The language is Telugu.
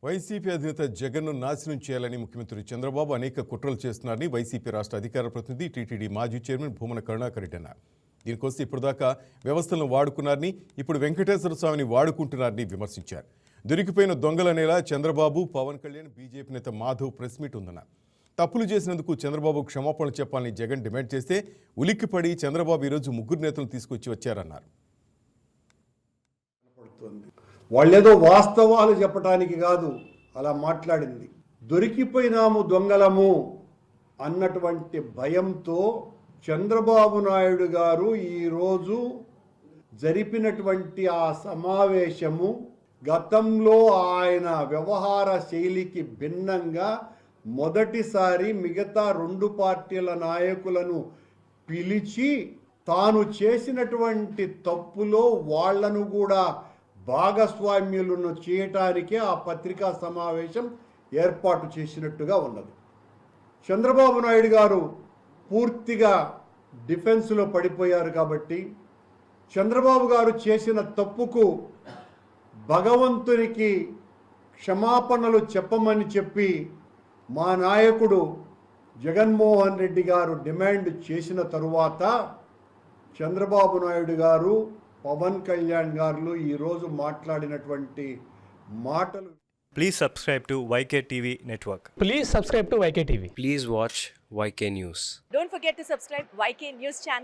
వైసీపీ అధినేత జగన్ను నాశనం చేయాలని ముఖ్యమంత్రి చంద్రబాబు అనేక కుట్రలు చేస్తున్నారని వైసీపీ రాష్ట్ర అధికార ప్రతినిధి టీటీడీ మాజీ చైర్మన్ భూమన కరుణాకర్ రెడ్డి అన్నారు. దీనికోసం ఇప్పటిదాకా వ్యవస్థలను వాడుకున్నారని, ఇప్పుడు వెంకటేశ్వర స్వామిని వాడుకుంటున్నారని విమర్శించారు. దొరికిపోయిన దొంగలనేలా చంద్రబాబు, పవన్ కళ్యాణ్, బీజేపీ నేత మాధవ్ ప్రెస్ మీట్ ఉందన్నారు. తప్పులు చేసినందుకు చంద్రబాబు క్షమాపణలు చెప్పాలని జగన్ డిమాండ్ చేస్తే ఉలిక్కిపడి చంద్రబాబు ఈరోజు ముగ్గురు నేతలను తీసుకొచ్చి వచ్చారన్నారు. వాళ్ళేదో వాస్తవాలు చెప్పడానికి కాదు అలా మాట్లాడింది. దొరికిపోయినాము దొంగలము అన్నటువంటి భయంతో చంద్రబాబు నాయుడు గారు ఈరోజు జరిపినటువంటి ఆ సమావేశము గతంలో ఆయన వ్యవహార శైలికి భిన్నంగా మొదటిసారి మిగతా రెండు పార్టీల నాయకులను పిలిచి తాను చేసినటువంటి తప్పులో వాళ్లను కూడా భాగస్వామ్యులను చేయటానికే ఆ పత్రికా సమావేశం ఏర్పాటు చేసినట్టుగా ఉన్నది. చంద్రబాబు నాయుడు గారు పూర్తిగా డిఫెన్స్లో పడిపోయారు కాబట్టి చంద్రబాబు గారు చేసిన తప్పుకు భగవంతునికి క్షమాపణలు చెప్పమని చెప్పి మా నాయకుడు జగన్మోహన్ రెడ్డి గారు డిమాండ్ చేసిన తరువాత చంద్రబాబు నాయుడు గారు, పవన్ కళ్యాణ్ గారు ఈరోజు మాట్లాడినటువంటి మాటలు. Please subscribe to YK TV Network. Please subscribe to YK TV. Please watch YK News. Don't forget to subscribe YK News channel